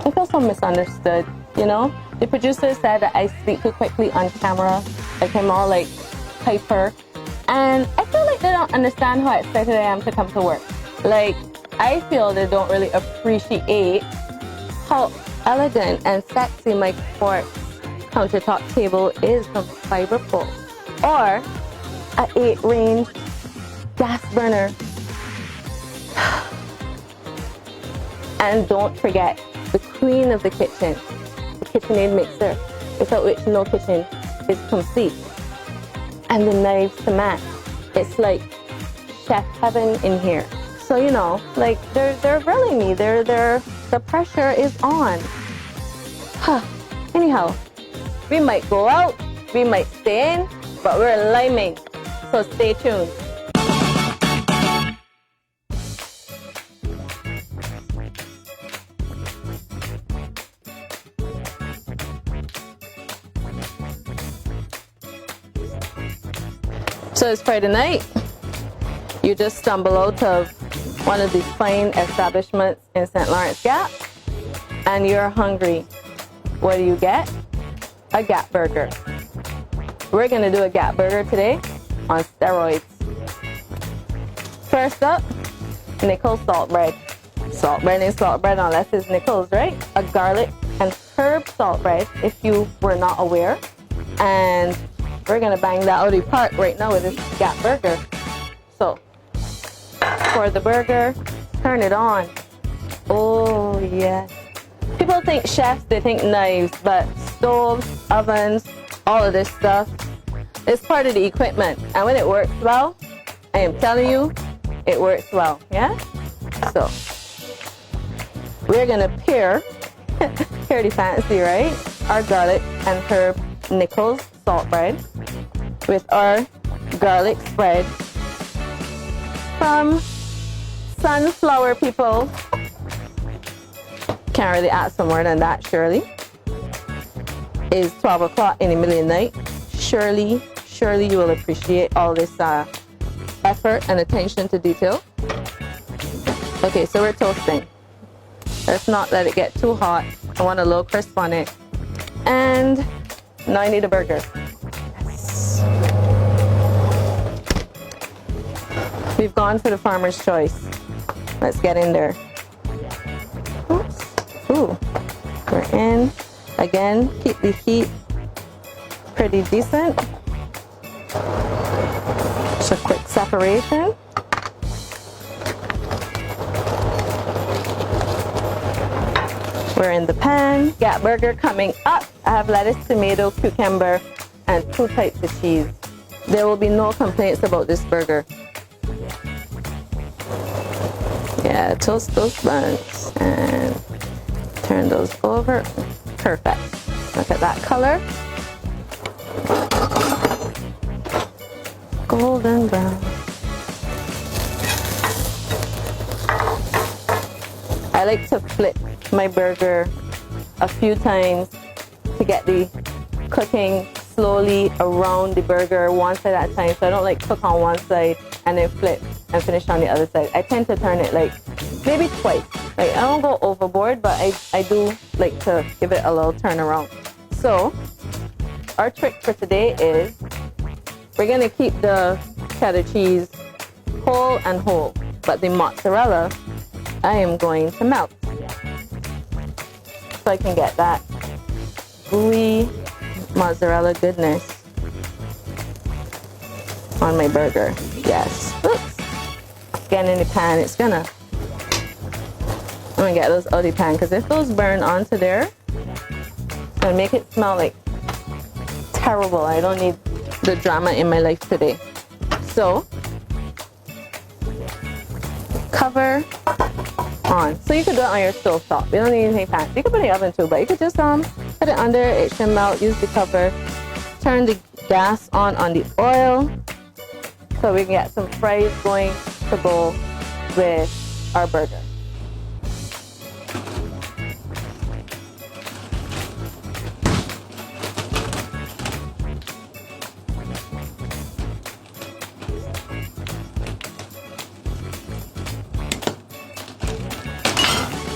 I feel so misunderstood, you know? The producer said that I speak too quickly on camera, like I'm all like hyper. And I feel like they don't understand how excited I am to come to work. Like, I feel they don't really appreciate how elegant and sexy my quartz countertop table is from fiber pole, or a 8-range gas burner. And don't forget the queen of the kitchen, the KitchenAid mixer, without which no kitchen is complete. And the knives to match. It's like chef heaven in here. So, you know, like they're grilling me. The pressure is on. Anyhow, we might go out, we might stay in, but we're liming. So stay tuned. So it's Friday night. You just stumble out of one of these fine establishments in St. Lawrence Gap, and you're hungry. What do you get? A Gap burger. We're gonna do a Gap burger today on steroids. First up, nickel salt bread. Salt bread is salt bread unless it's nickels, right? A garlic and herb salt bread, if you were not aware. And we're gonna bang that out of the park right now with this Gap burger. So, for the burger, turn it on. Oh yeah. People think chefs, they think knives, but stoves, ovens, all of this stuff is part of the equipment. And when it works well, I am telling you, it works well, yeah? So, we're gonna pair, pretty fancy, right? Our garlic and herb nickels salt bread with our garlic spread from Sunflower people. Can't really ask for more than that, surely. It's 12 o'clock in the middle of the night. Surely you will appreciate all this effort and attention to detail. Okay, so we're toasting. Let's not let it get too hot. I want a little crisp on it. And now I need a burger. Yes. We've gone for the farmer's choice. Let's get in there. Oops. Ooh. We're in. Again, keep the heat pretty decent. Just a quick separation. We're in the pan. Gap burger coming up. I have lettuce, tomato, cucumber, and 2 types of cheese. There will be no complaints about this burger. Yeah, toast those buns and turn those over. Perfect. Look at that color. Golden brown. I like to flip my burger a few times to get the cooking slowly around the burger one side at a time. So I don't like cook on one side and then flip and finish on the other side. I tend to turn it like maybe twice. Like I don't go overboard, but I do like to give it a little turnaround. So our trick for today is we're gonna keep the cheddar cheese whole, but the mozzarella I am going to melt. So I can get that gooey mozzarella goodness on my burger. Yes. Oops. Getting in the pan. I'm gonna get those out of the pan because if those burn onto there, it's gonna make it smell like terrible. I don't need the drama in my life today. So cover on. So you could do it on your stove top. You don't need anything fancy. You could put it in the oven too, but you could just put it under. It should melt. Use the cover. Turn the gas on the oil so we can get some fries going to go with our burger.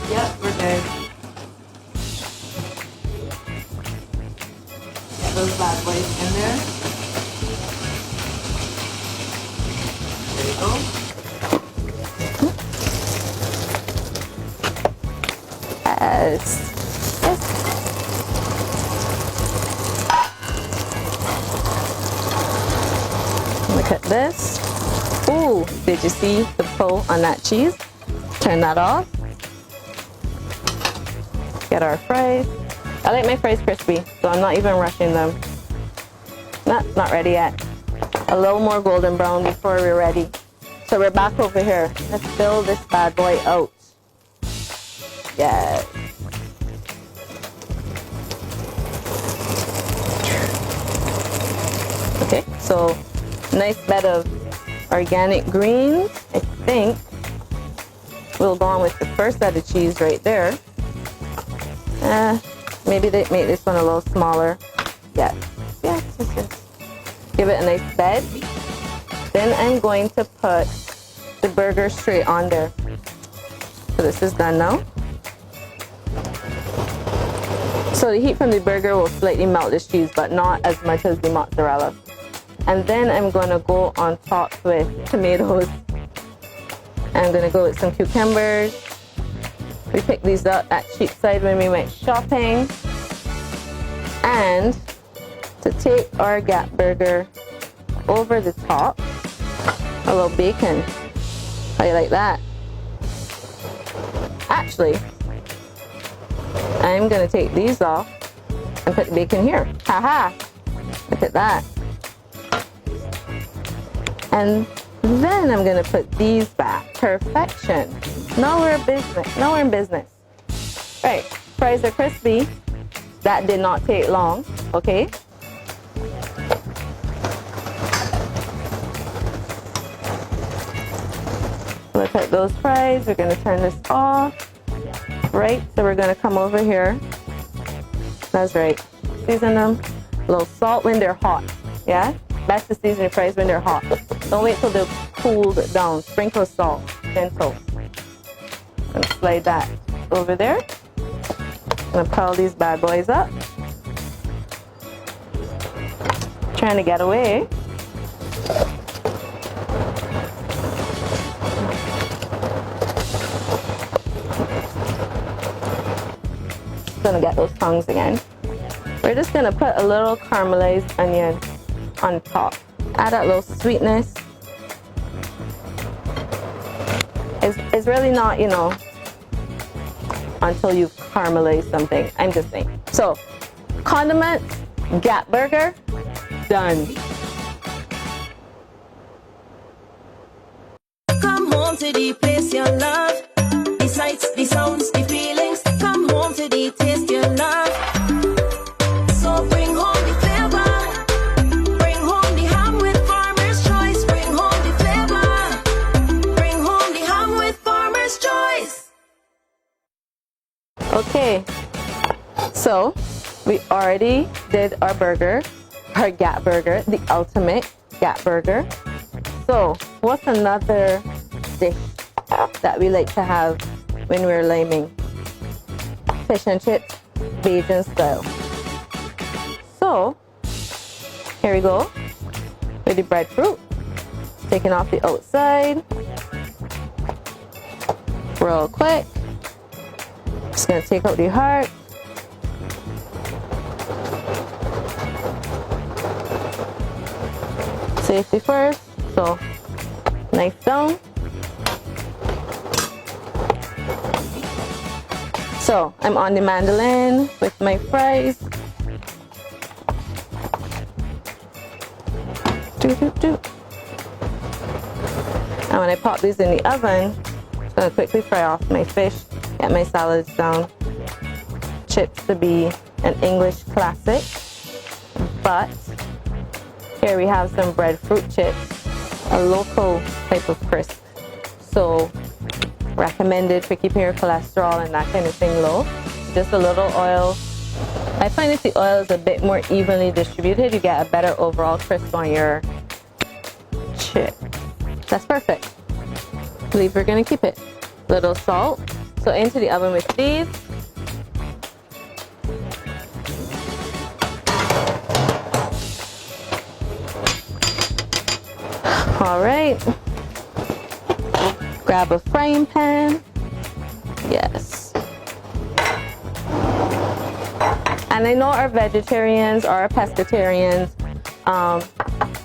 Yep, we're good. those bad boys in there. There you go. Yes. Look at this. Ooh, did you see the pull on that cheese? Turn that off. Get our fries. I like my fries crispy, so I'm not even rushing them. Not ready yet. A little more golden brown before we're ready. So we're back over here. Let's fill this bad boy out. Yes. Okay, so nice bed of organic greens. I think we'll go on with the first set of cheese right there. Maybe they make this one a little smaller. Yes. Give it a nice bed. Then I'm going to put the burger straight on there. So this is done now. So the heat from the burger will slightly melt this cheese, but not as much as the mozzarella. And then I'm going to go on top with tomatoes. I'm going to go with some cucumbers. We picked these up at Cheapside when we went shopping. And to take our Gap burger over the top, a little bacon. How you like that? Actually, I'm going to take these off and put the bacon here. Haha! Look at that. And then I'm going to put these back. Perfection. Now we're in business. Right, fries are crispy. That did not take long, okay? Look at those fries. We're going to turn this off. Right, so we're going to come over here. That's right. Season them. A little salt when they're hot. Yeah? Best to season your fries when they're hot. Don't wait till they're cooled down. Sprinkle salt. Gentle. And slide that over there. I'm going to pile these bad boys up. Trying to get away. Gonna get those tongues again. We're just gonna put a little caramelized onion on top. Add that little sweetness. It's really not, you know, until you've caramelized something. I'm just saying. So, condiments, Gap burger, done. Come home to the place you love. The sights, the sounds, the feelings. Come home to the taste you love. So bring home the flavor. Bring home the ham with Farmer's Choice. Bring home the flavor. Bring home the ham with Farmer's Choice. Okay, so we already did our burger, our Gap burger, the ultimate Gap burger. So what's another dish that we like to have when we're laming? Fish and chips, Bajan style. So here we go with the breadfruit. Taking off the outside real quick. Just gonna take out the heart. Safety first, so knife down. So I'm on the mandolin with my fries. And when I pop these in the oven, I'm gonna quickly fry off my fish, get my salads down. Chips to be an English classic, but here we have some breadfruit chips, a local type of crisp. So recommended for keeping your cholesterol and that kind of thing low. Just a little oil. I find if the oil is a bit more evenly distributed, you get a better overall crisp on your chip. That's perfect. I believe we're gonna keep it. Little salt. So into the oven with these. All right. Grab a frying pan. Yes. And I know our vegetarians or our pescatarians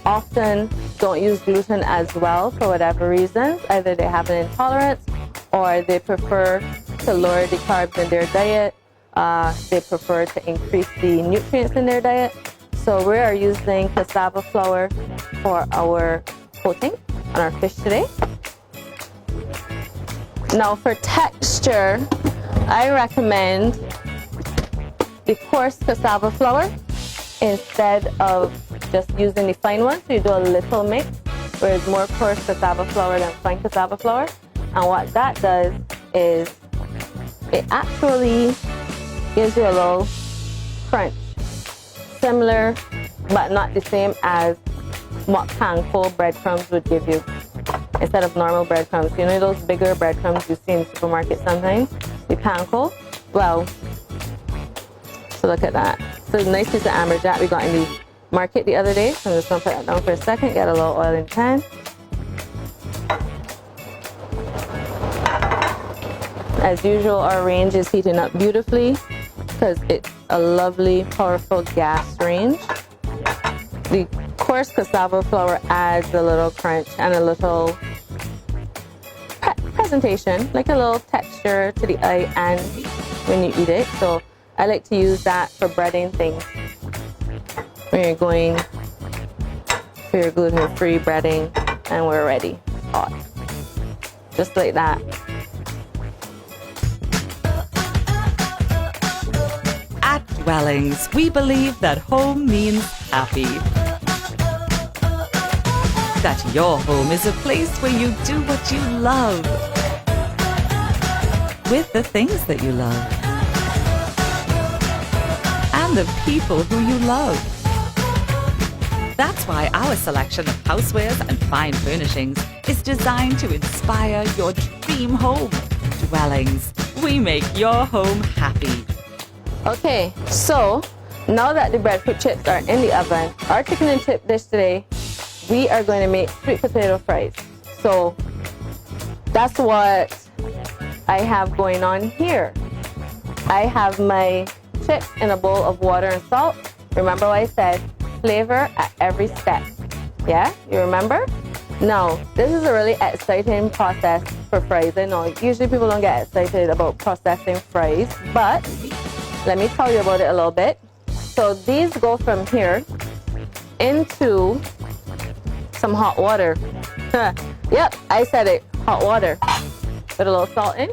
often don't use gluten as well for whatever reasons. Either they have an intolerance or they prefer to lower the carbs in their diet. They prefer to increase the nutrients in their diet. So we are using cassava flour for our coating on our fish today. Now for texture, I recommend the coarse cassava flour instead of just using the fine one. So you do a little mix where it's more coarse cassava flour than fine cassava flour. And what that does is it actually gives you a little crunch, similar but not the same as what panko breadcrumbs would give you instead of normal breadcrumbs. You know those bigger breadcrumbs you see in supermarkets sometimes? The panko? Well, so look at that. So a nice piece of amberjack we got in the market the other day. So I'm just going to put that down for a second, get a little oil in the pan. As usual, our range is heating up beautifully because it's a lovely, powerful gas range. The coarse cassava flour adds a little crunch and a little presentation, like a little texture to the eye and when you eat it. So I like to use that for breading things. When you're going for your gluten-free breading and we're ready. Hot. Just like that. At Dwellings, we believe that home means happy. That your home is a place where you do what you love. With the things that you love. And the people who you love. That's why our selection of housewares and fine furnishings is designed to inspire your dream home. Dwellings, we make your home happy. Okay, so now that the breadfruit chips are in the oven, our chicken and chip dish today, we are going to make sweet potato fries. So that's what I have going on here. I have my chips in a bowl of water and salt. Remember what I said? Flavor at every step. Yeah, you remember? Now, this is a really exciting process for fries. I know usually people don't get excited about processing fries, but let me tell you about it a little bit. So these go from here into some hot water. Yep, I said it, hot water. Put a little salt in.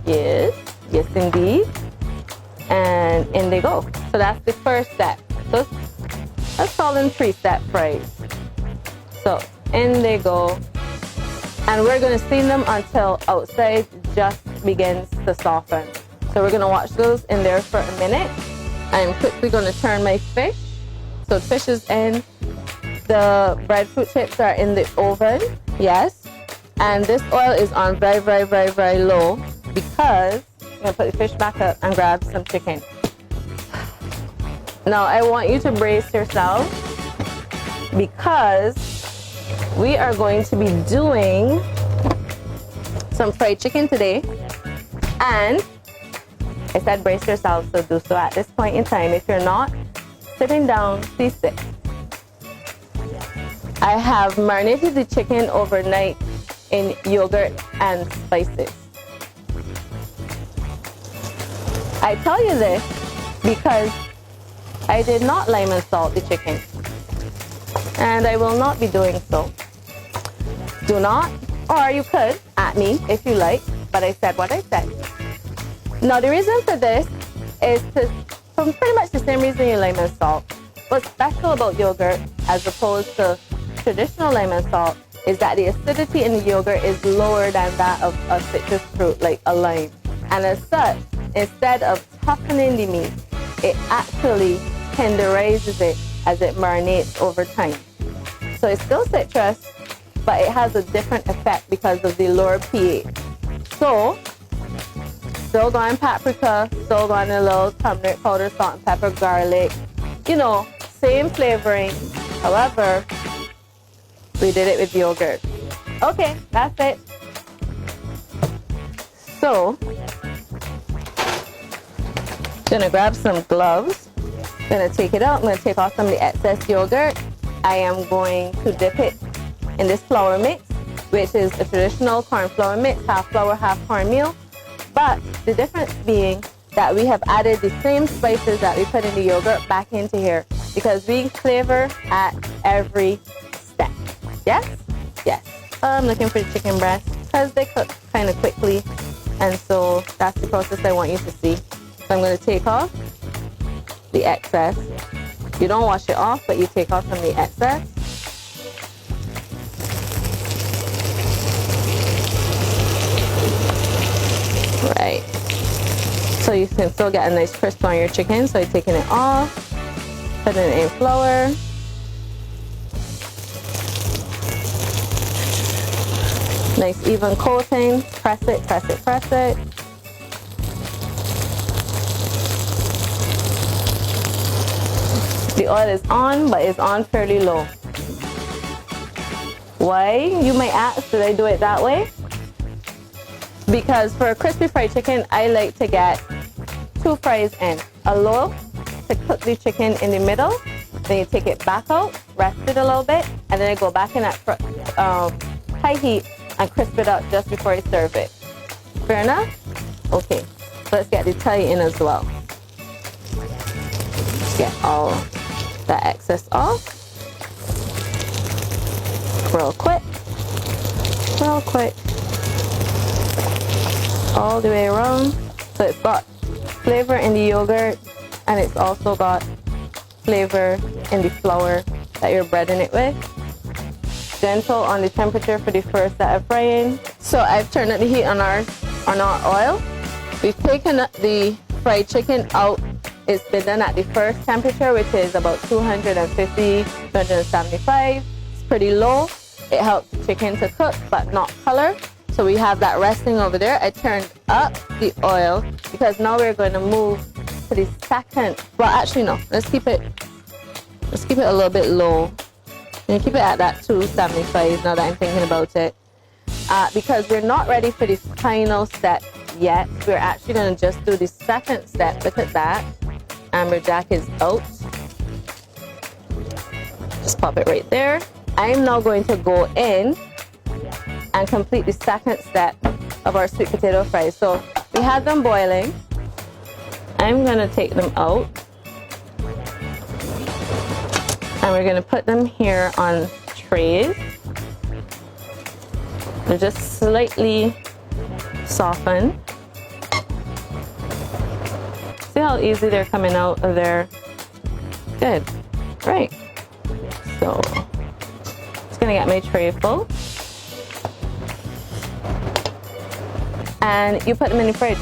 Yes, yes indeed. And in they go. So that's the first step. So let's call them 3-step fries. So in they go. And we're gonna steam them until outside just begins to soften. So we're gonna watch those in there for a minute. I'm quickly gonna turn my fish. So fish is in, the breadfruit chips are in the oven, yes. And this oil is on very, very, very, very low because I'm gonna put the fish back up and grab some chicken. Now I want you to brace yourself because we are going to be doing some fried chicken today. And I said brace yourself, so do so at this point in time. If you're not sitting down, please sit. I have marinated the chicken overnight in yogurt and spices. I tell you this because I did not lime and salt the chicken, and I will not be doing so. Do not, or you could at me if you like, but I said what I said. Now the reason for this is from pretty much the same reason you lime and salt. What's special about yogurt as opposed to traditional lime and salt is that the acidity in the yogurt is lower than that of a citrus fruit like a lime. And as such, instead of toughening the meat, it actually tenderizes it as it marinates over time. So it's still citrus, but it has a different effect because of the lower pH. So, still got paprika, still got a little turmeric powder, salt and pepper, garlic, you know, same flavoring. However, We did it with yogurt. Okay, that's it. So, gonna grab some gloves. Gonna take it out. I'm gonna take off some of the excess yogurt. I am going to dip it in this flour mix, which is a traditional corn flour mix, half flour, half cornmeal. But the difference being that we have added the same spices that we put in the yogurt back into here because we flavor at every step. Yes? Yes. I'm looking for the chicken breast because they cook kind of quickly, and so that's the process I want you to see. So I'm going to take off the excess. You don't wash it off, but you take off some of the excess. Right. So you can still get a nice crisp on your chicken. So you're taking it off, putting it in flour. Nice even coating. Press it, press it, press it. The oil is on, but it's on fairly low. Why, you might ask, did I do it that way? Because for a crispy fried chicken, I like to get 2 fries in. A low to cook the chicken in the middle, then you take it back out, rest it a little bit, and then I go back in at high heat and crisp it up just before I serve it. Fair enough? Okay, so let's get the Thai in as well. Let's get all that excess off. Real quick. Real quick. All the way around. So it's got flavor in the yogurt, and it's also got flavor in the flour that you're breading it with. Gentle on the temperature for the first set of frying. So I've turned up the heat on our oil. We've taken the fried chicken out. It's been done at the first temperature, which is about 250, 275. It's pretty low. It helps the chicken to cook, but not color. So we have that resting over there. I turned up the oil because now we're going to move to the second. Well, actually no. Let's keep it a little bit low. And keep it at that 275 now that I'm thinking about it. Because we're not ready for the final step yet. We're actually going to just do the second step. Look at that. Amberjack is out. Just pop it right there. I'm now going to go in and complete the second step of our sweet potato fries. So we had them boiling. I'm going to take them out. And we're going to put them here on trays. They're just slightly softened. See how easy they're coming out of there? Good. Right. So, just going to get my tray full. And you put them in the fridge.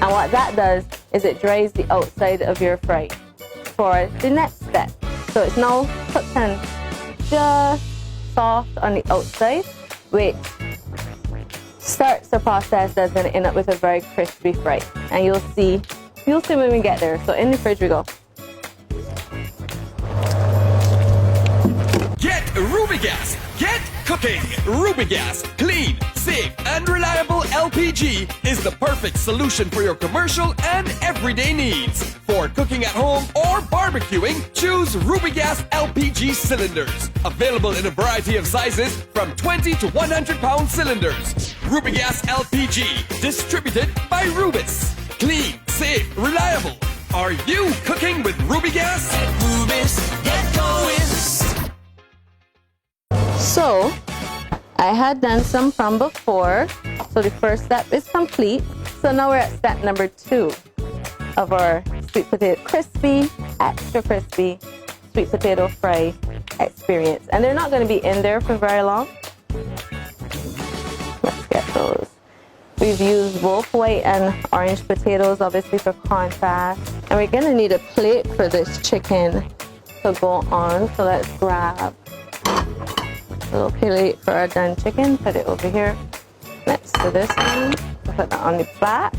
And what that does is it dries the outside of your fry for the next step. So it's now cooked and just soft on the outside, which starts the process that's going to end up with a very crispy fry. And you'll see when we get there. So in the fridge we go. Get Ruby Gas. Get cooking. Ruby Gas. Clean, safe, and reliable LPG is the perfect solution for your commercial and everyday needs. For cooking at home or barbecuing, choose Ruby Gas LPG cylinders. Available in a variety of sizes from 20 to 100 pound cylinders. Ruby Gas LPG, distributed by Rubis. Clean, safe, reliable. Are you cooking with Ruby Gas? Rubis, get going. So, I had done some from before. So the first step is complete. So now we're at step number 2 of our sweet potato, crispy, extra crispy sweet potato fry experience. And they're not going to be in there for very long. Let's get those. We've used both white and orange potatoes, obviously, for contrast. And we're going to need a plate for this chicken to go on. So let's grab a little plate for our done chicken. Put it over here next to this one. Put that on the back.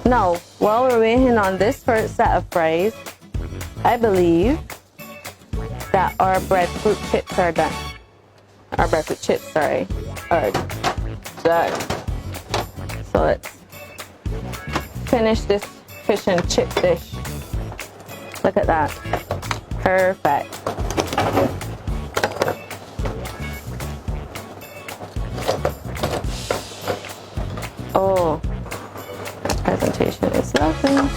Now, while we're waiting on this first set of fries, I believe that our breadfruit chips are done. our breakfast chips, sorry, are done. So let's finish this fish and chip dish. Look at that. Perfect. Oh, that presentation is lovely.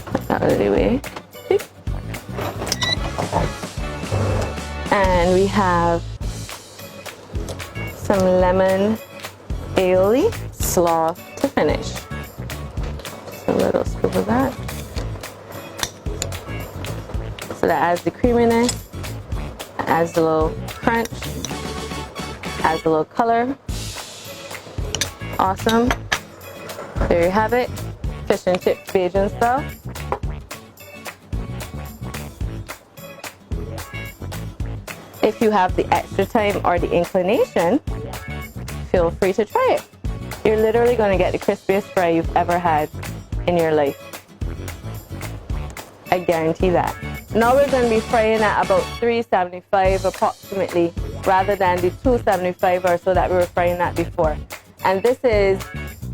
Put that out of the way. And we have some lemon aioli slaw to finish. Just a little scoop of that. So that adds the creaminess, adds a little crunch, adds a little color. Awesome. There you have it. Fish and chips Bajan style. If you have the extra time or the inclination, feel free to try it. You're literally going to get the crispiest fry you've ever had in your life. I guarantee that. Now we're going to be frying at about 375 approximately, rather than the 275 or so that we were frying at before. And this is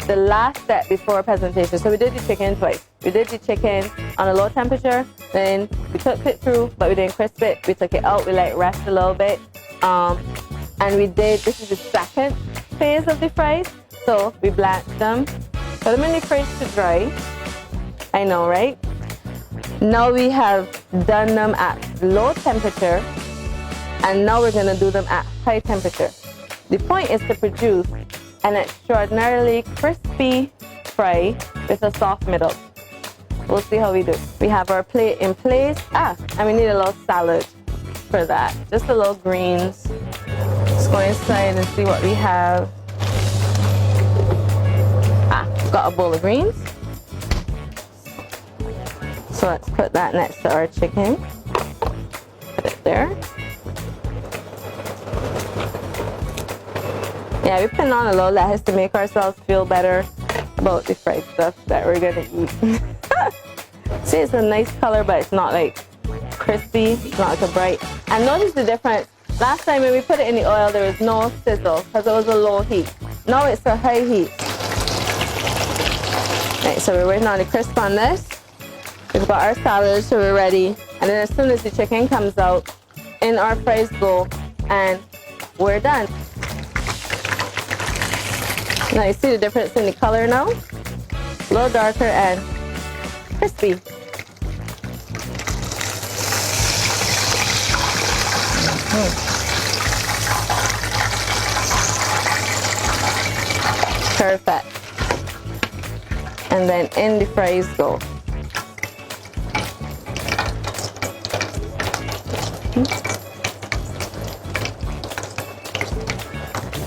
the last step before presentation. So we did the chicken twice. We did the chicken on a low temperature, then we cooked it through, but we didn't crisp it. We took it out, we let it rest a little bit. And we did, this is the second phase of the fries. So we blanched them, put them in the fridge to dry. I know, right? Now we have done them at low temperature, and now we're gonna do them at high temperature. The point is to produce an extraordinarily crispy fry with a soft middle. We'll see how we do. We have our plate in place. And we need a little salad for that. Just a little greens. Let's go inside and see what we have. Got a bowl of greens. So let's put that next to our chicken. Put it there. Yeah, we put on a little lettuce to make ourselves feel better about the fried stuff that we're gonna eat. See, it's a nice color, but it's not like crispy. It's not like a bright. And notice the difference. Last time when we put it in the oil, there was no sizzle because it was a low heat. Now it's a high heat. Right, so we're waiting on the crisp on this. We've got our salad, so we're ready. And then as soon as the chicken comes out, in our fries go, and we're done. Now you see the difference in the color now? A little darker and crispy. Perfect. And then in the fries go.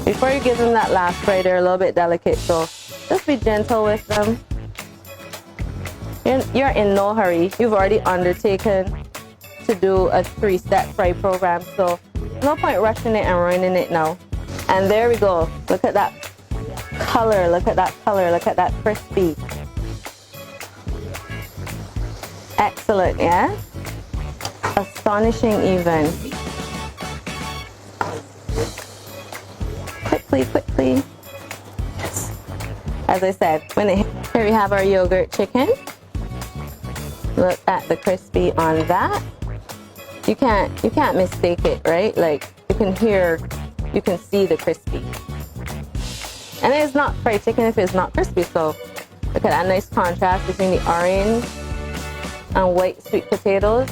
Before you give them that last fry, they're a little bit delicate, so just be gentle with them. You're in no hurry. You've already undertaken to do a 3-step fry program, so no point rushing it and ruining it now. And there we go. Look at that color, look at that color, look at that crispy. Excellent, yeah? Astonishing even. Quickly. Yes. As I said, here we have our yogurt chicken. Look at the crispy on that. You can't mistake it, right? Like you can see the crispy. And it's not fried chicken if it's not crispy, so look at that nice contrast between the orange and white sweet potatoes.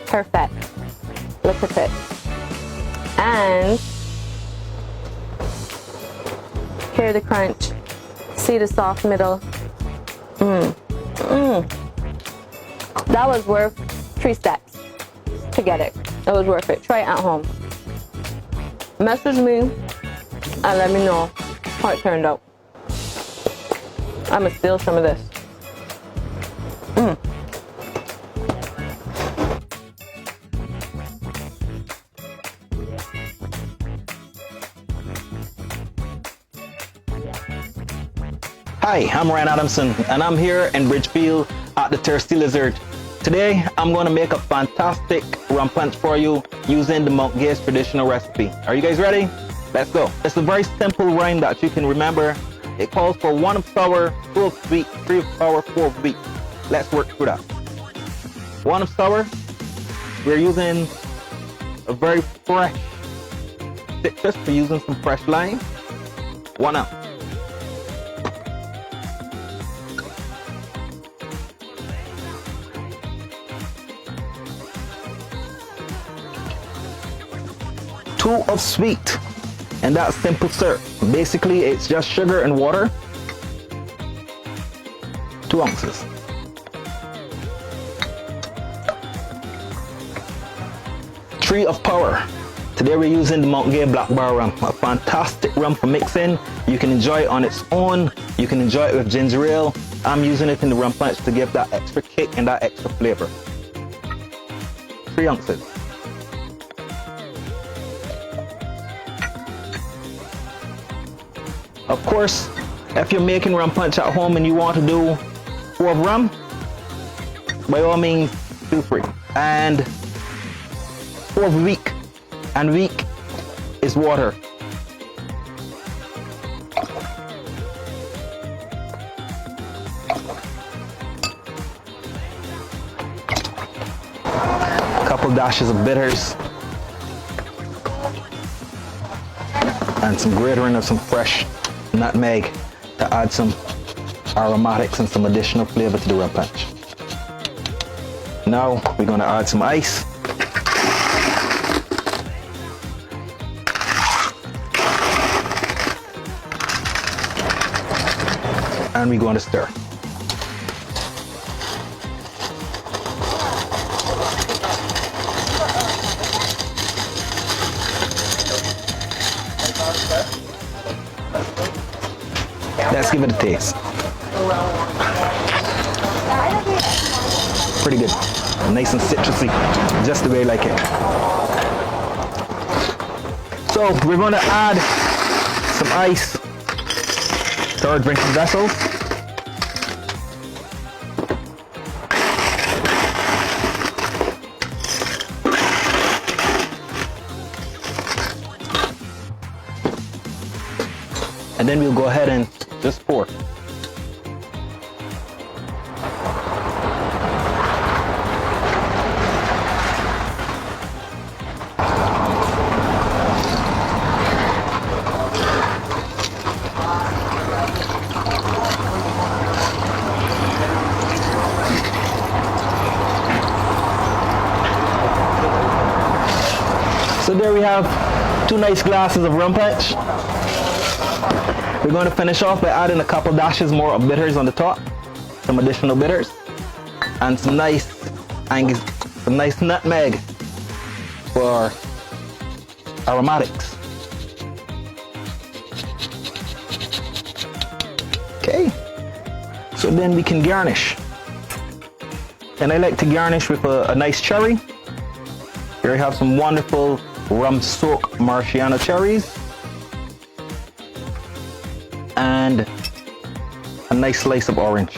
Perfect. Look at it. And hear the crunch. See the soft middle. That was worth 3 steps to get it. That was worth it. Try it at home. Message me and let me know how it turned out. I'm gonna steal some of this. Hi, I'm Ryan Adamson, and I'm here in Bridgefield at the Thirsty Lizard. Today, I'm going to make a fantastic rum punch for you using the Mount Gay's traditional recipe. Are you guys ready? Let's go. It's a very simple rhyme that you can remember. It calls for 1 of sour, 2 of sweet, 3 of sour, 4 of sweet. Let's work through that. 1 of sour, we're using a very fresh citrus. We're using some fresh lime. 1 ounce. Two of sweet, and that's simple syrup. Basically, it's just sugar and water. 2 ounces. Three of power. Today we're using the Mount Gay Black Bar rum, a fantastic rum for mixing. You can enjoy it on its own. You can enjoy it with ginger ale. I'm using it in the rum punch to give that extra kick and that extra flavor. 3 ounces. Of course, if you're making rum punch at home and you want to do 4 of rum, by all means, feel free. And 4 of weak, and weak is water. A couple dashes of bitters, and some grating of some fresh nutmeg to add some aromatics and some additional flavor to the rum punch. Now we're going to add some ice. And we're going to stir. Let's give it a taste. Pretty good. Nice and citrusy, just the way I like it. So we're going to add some ice to our drinking vessel. And then we'll go ahead and just pour. So there we have 2 nice glasses of rum punch. We're going to finish off by adding a couple dashes more of bitters on the top, some additional bitters, and some nice nutmeg for aromatics. Okay, so then we can garnish. And I like to garnish with a nice cherry. Here I have some wonderful rum-soaked Marciano cherries. And a nice slice of orange.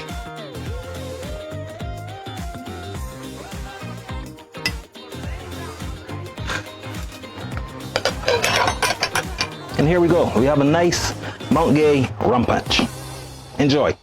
And here we go. We have a nice Mount Gay rum punch. Enjoy.